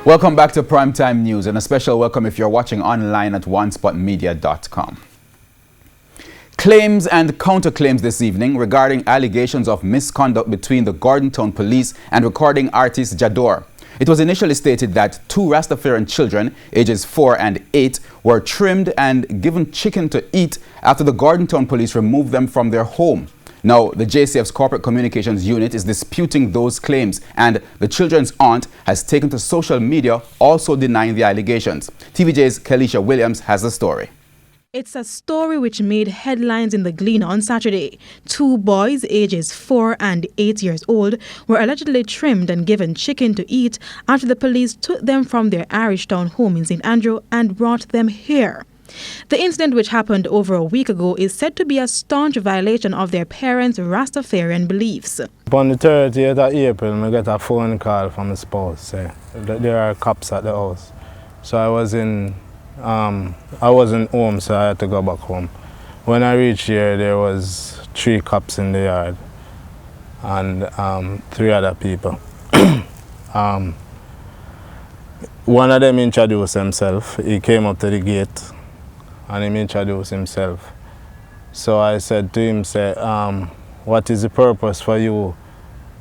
Welcome back to Primetime News, and a special welcome if you're watching online at onespotmedia.com. Claims and counterclaims this evening regarding allegations of misconduct between the Gordon Town Police and recording artist Jador. It was initially stated that two Rastafarian children, ages 4 and 8, were trimmed and given chicken to eat after the Gordon Town Police removed them from their home. Now, the JCF's Corporate Communications Unit is disputing those claims, and the children's aunt has taken to social media also denying the allegations. TVJ's Kelisha Williams has the story. It's a story which made headlines in the Gleaner on Saturday. Two boys, ages 4 and 8 years old, were allegedly trimmed and given chicken to eat after the police took them from their Irish Town home in St. Andrew and brought them here. The incident, which happened over a week ago, is said to be a staunch violation of their parents' Rastafarian beliefs. On the 30th of April, I got a phone call from my spouse saying that there are cops at the house. So I wasn't home, so I had to go back home. When I reached here, there was 3 cops in the yard and 3 other people. One of them introduced himself. He came up to the gate and he introduced himself. So I said to him, what is the purpose for you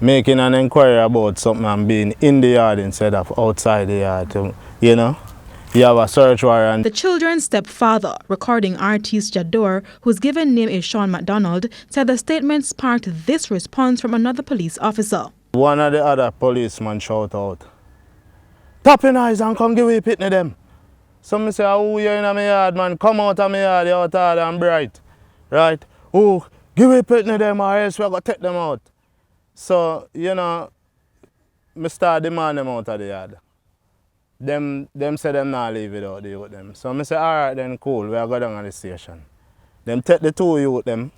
making an inquiry about something and being in the yard instead of outside the yard, you know? You have a search warrant. The children's stepfather, recording artist Jador, whose given name is Sean McDonald, said the statement sparked this response from another police officer. One of the other policemen shout out, "Tap your eyes and come give me a pitney them." So I say, "Oh, you're in my yard, man. Come out of my yard, you're out hard and bright." Right? "Oh, give me a pitney them or else we're going to take them out." So, you know, I start demanding them out of the yard. Them say them not leave without the youth them. So I say, all right then, cool, we'll go down to the station. Them take the 2 youth them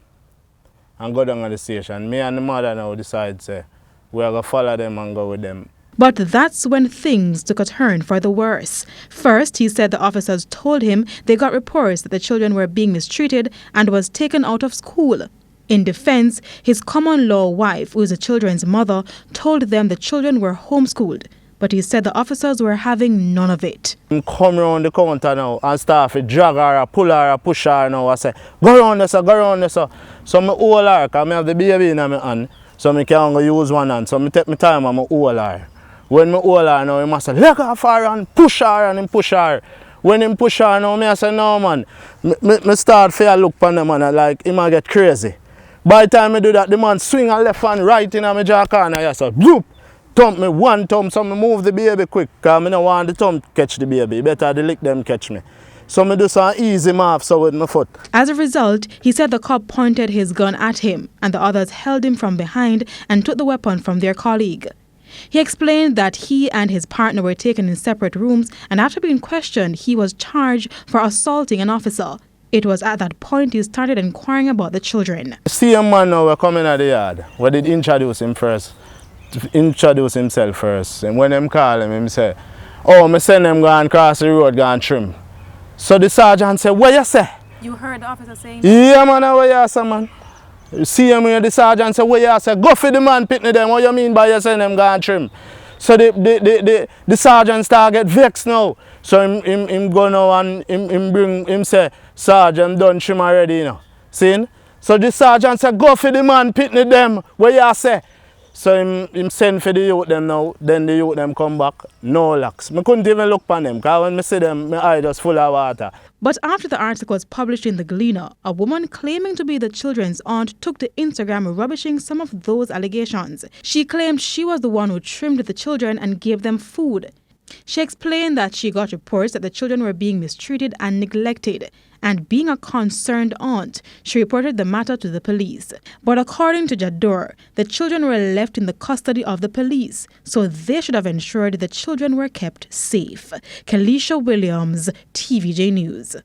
and go down to the station. Me and the mother now decide, say, we're going to follow them and go with them. But that's when things took a turn for the worse. First, he said the officers told him they got reports that the children were being mistreated and was taken out of school. In defense, his common-law wife, who is the children's mother, told them the children were homeschooled. But he said the officers were having none of it. Come around the counter now and start to drag her, or pull her, or push her now. I say, go around this, go around this. So I hold her, because I have the baby in my hand. So I can't use one hand. So I take my time and I hold her. When I hold her now, I must say, let off her and push her and push her. When I push her now, I say, no man. I start to look on the man like he might get crazy. By the time I do that, the man swing and left and right in my jaw corner. I say, bloop. Thump me one thumb, so I move the baby quick, because I don't want the thumb catch the baby. Better the lick them catch me. So I do some easy move so with my foot. As a result, he said the cop pointed his gun at him and the others held him from behind and took the weapon from their colleague. He explained that he and his partner were taken in separate rooms, and after being questioned, he was charged for assaulting an officer. It was at that point he started inquiring about the children. See a man now we're coming at the yard. We did introduce him first. Introduce himself first, and when them call him, he say, "Oh, I send them go and cross the road, go and trim." So the sergeant said, "What you say?" You heard the officer saying that? Yeah, man, what you say, man? You see him here, the sergeant said, "What you say? Go for the man, pitney them. What you mean by you send them go and trim?" So the sergeant start get vexed now. So him go now and him say, "Sergeant, done trim already, you know." See? So the sergeant said, "Go for the man, pitney them. What you say?" So him send for the youth them now, then the youth them come back, no locks. I couldn't even look on them, because when I see them, my eye just full of water. But after the article was published in the Gleaner, a woman claiming to be the children's aunt took to Instagram rubbishing some of those allegations. She claimed she was the one who trimmed the children and gave them food. She explained that she got reports that the children were being mistreated and neglected, and being a concerned aunt, she reported the matter to the police. But according to Jador, the children were left in the custody of the police, so they should have ensured the children were kept safe. Kelisha Williams, TVJ News.